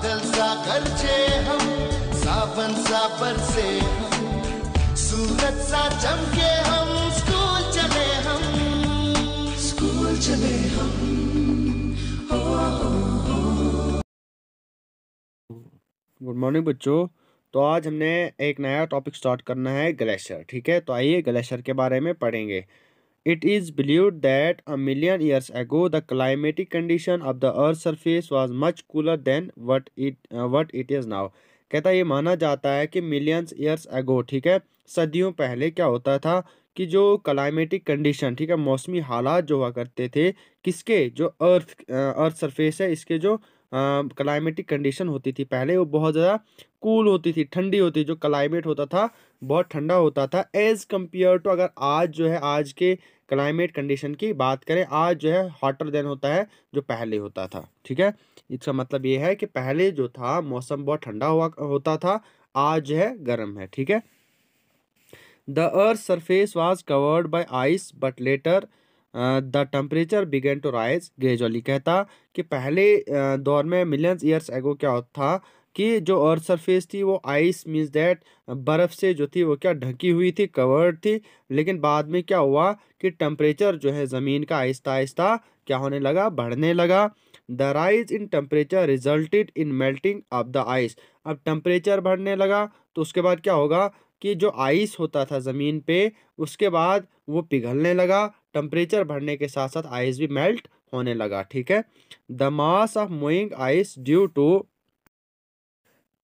बादल सा गरजे हम, सावन सा बरसे हम, सूरज सा चमके हम, स्कूल चले हम, स्कूल चले हम। गुड मॉर्निंग बच्चों। तो आज हमने एक नया टॉपिक स्टार्ट करना है, ग्लेशियर। ठीक है, तो आइए ग्लेशियर के बारे में पढ़ेंगे। It is believed that a million years ago the climatic condition of the Earth's surface was much cooler than what it is now। कहता है ये माना जाता है कि मिलियंस ईयर्स अगो, ठीक है, सदियों पहले क्या होता था कि जो क्लाइमेटिक कंडीशन, ठीक है, मौसमी हालात जो हुआ करते थे, किसके, जो अर्थ सरफेस है, इसके जो क्लाइमेटिक कंडीशन होती थी पहले, वो बहुत ज़्यादा कूल होती थी, ठंडी होती, जो क्लाइमेट होता था बहुत ठंडा होता था एज़ कम्पेयर टू, अगर आज जो है आज के क्लाइमेट कंडीशन की बात करें, आज जो है हॉटर देन होता है जो पहले होता था। ठीक है, इसका मतलब ये है कि पहले जो था मौसम बहुत ठंडा हुआ होता था, आज जो है गर्म है। ठीक है, the earth surface was covered by ice but later the temperature began to rise gradually. कहता कि पहले दौर में मिलियंस ईयर्स एगो क्या था कि जो अर्थ सरफेस थी वो आइस मीन्स दैट बर्फ़ से जो थी वो क्या ढकी हुई थी, कवर्ड थी, लेकिन बाद में क्या हुआ कि टेम्परेचर जो है ज़मीन का आहिस्ता आहिस्ता क्या होने लगा, बढ़ने लगा। The rise in temperature resulted in melting of the ice. अब टेम्परेचर बढ़ने लगा तो उसके बाद क्या होगा कि जो आइस होता था ज़मीन पे, उसके बाद वो पिघलने लगा, टेम्परेचर बढ़ने के साथ साथ आइस भी मेल्ट होने लगा। ठीक है, the mass of moving ice due to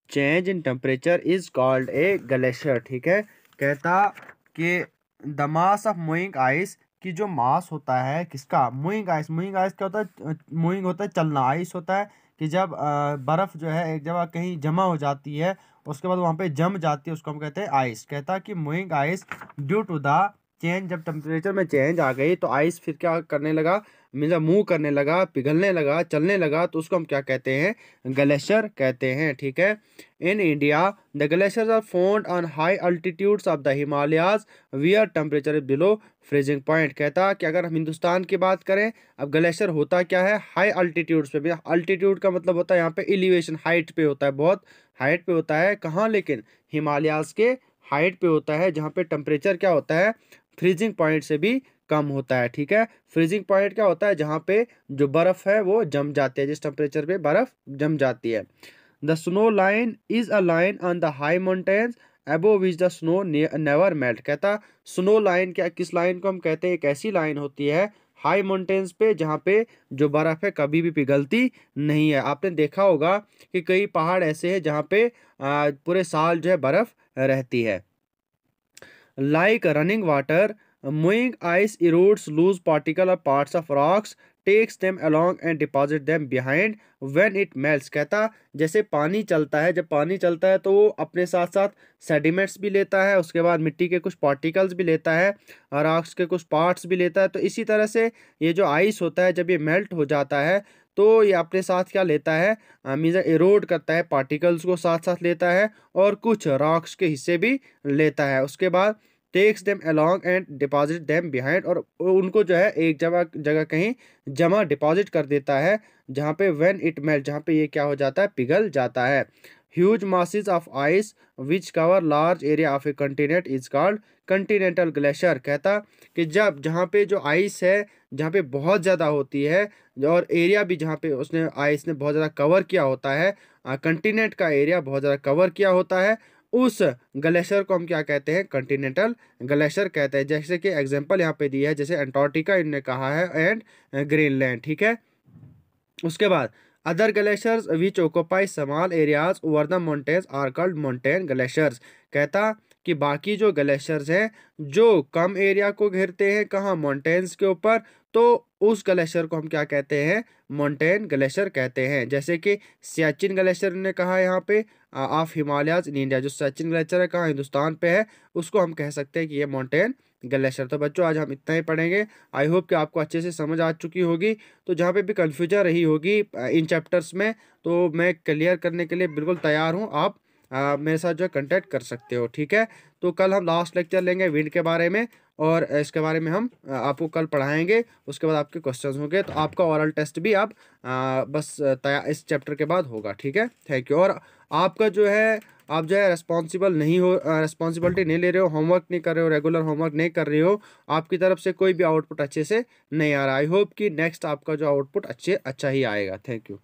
change in temperature is called a glacier. ठीक है, कहता कि the mass of moving ice, की जो मास होता है किसका, मूविंग आइस। मूविंग आइस क्या होता है, मूविंग होता है चलना, आइस होता है कि जब बर्फ़ जो है एक जगह कहीं जमा हो जाती है, उसके बाद वहाँ पे जम जाती है, उसको हम कहते हैं आइस। कहता है कि moving ice due to the change, जब टेम्परेचर में चेंज आ गई तो आइस फिर क्या करने लगा, मतलब मूव करने लगा, पिघलने लगा, चलने लगा, तो उसको हम क्या कहते हैं, ग्लेशियर कहते हैं। ठीक है, in India the glaciers are found on high altitudes of the Himalayas where temperature is below freezing point. कहता कि अगर हम हिंदुस्तान की बात करें, अब ग्लेशियर होता क्या है, हाई अल्टीट्यूड्स पे भी। अल्टीट्यूड का मतलब होता है यहाँ पे एलिवेशन, हाइट पे होता है, बहुत हाइट पे होता है। कहाँ, लेकिन हिमालयाज के हाइट पे होता है, जहाँ पे टेम्परेचर क्या होता है, फ्रीजिंग पॉइंट से भी कम होता है। ठीक है, फ्रीजिंग पॉइंट क्या होता है, जहाँ पे जो बर्फ़ है वो जम जाती है, जिस टेम्परेचर पे बर्फ़ जम जाती है। The snow line is a line on the high mountains above which the snow never melt. कहता स्नो लाइन क्या, किस लाइन को हम कहते हैं, एक ऐसी लाइन होती है हाई माउंटेन्स पे जहाँ पे जो बर्फ़ है कभी भी पिघलती नहीं है। आपने देखा होगा कि कई पहाड़ ऐसे हैं जहाँ पे पूरे साल जो है बर्फ़ रहती है। Like running water, moving ice erodes loose particle or parts of rocks, takes them along and deposit them behind when it melts। कहता जैसे पानी चलता है, जब पानी चलता है तो वो अपने साथ साथ सेडिमेंट्स भी लेता है, उसके बाद मिट्टी के कुछ पार्टिकल्स भी लेता है और रॉक्स के कुछ पार्ट्स भी लेता है। तो इसी तरह से ये जो आइस होता है जब ये मेल्ट हो जाता है तो ये अपने साथ क्या लेता है, मीन्स इरोड करता है, पार्टिकल्स को साथ साथ लेता है और कुछ रॉक्स के हिस्से भी लेता है। उसके बाद takes them along and deposit them behind, और उनको जो है एक जगह जगह कहीं जमा डिपॉजिट कर देता है, जहाँ पे व्हेन इट मेल्ट, जहाँ पे ये क्या हो जाता है, पिघल जाता है। Huge masses of ice which cover large area of A continent is called Continental glacier. कहता कि जब जहाँ पे जो आइस है, जहाँ पे बहुत ज़्यादा होती है और एरिया भी जहाँ पे उसने आइस ने बहुत ज़्यादा कवर किया होता है, कंटिनेंट का एरिया बहुत ज़्यादा कवर किया होता है, उस ग्लेशियर को हम क्या कहते हैं, कंटिनेंटल ग्लेशियर कहते हैं। जैसे कि एग्जांपल यहाँ पे दिया है, जैसे अंटार्कटिका इन्होंने कहा है एंड ग्रीनलैंड। ठीक है, उसके बाद other glaciers which occupy small areas over the mountains are called mountain glaciers. कहता कि बाकी जो ग्लेशियर्स हैं जो कम एरिया को घेरते हैं, कहाँ, माउंटेन्स के ऊपर, तो उस ग्लेशियर को हम क्या कहते हैं, माउंटेन ग्लेशियर कहते हैं। जैसे कि सियाचिन ग्लेशियर ने कहा यहाँ पे ऑफ हिमालयाज इन इंडिया, जो सियाचिन ग्लेशियर है कहाँ, हिंदुस्तान पे है, उसको हम कह सकते हैं कि ये माउंटेन ग्लेशियर। तो बच्चों आज हम इतना ही पढ़ेंगे। आई होप कि आपको अच्छे से समझ आ चुकी होगी। तो जहाँ पे भी कन्फ्यूजन रही होगी इन चैप्टर्स में, तो मैं क्लियर करने के लिए बिल्कुल तैयार हूँ। आप मेरे साथ जो है कंटेक्ट कर सकते हो। ठीक है, तो कल हम लास्ट लेक्चर लेंगे विंड के बारे में, और इसके बारे में हम आपको कल पढ़ाएंगे। उसके बाद आपके क्वेश्चंस होंगे, तो आपका ओरल टेस्ट भी आप बस इस चैप्टर के बाद होगा, ठीक है। Thank you. और आपका जो है, आप जो है रेस्पॉन्सिबल नहीं हो, रेस्पॉन्सिबिलिटी नहीं ले रहे हो, होमवर्क नहीं कर रहे हो, रेगुलर होमवर्क नहीं कर रहे हो, आपकी तरफ से कोई भी आउटपुट अच्छे से नहीं आ रहा। आई होप कि नेक्स्ट आपका जो आउटपुट अच्छा ही आएगा। Thank you.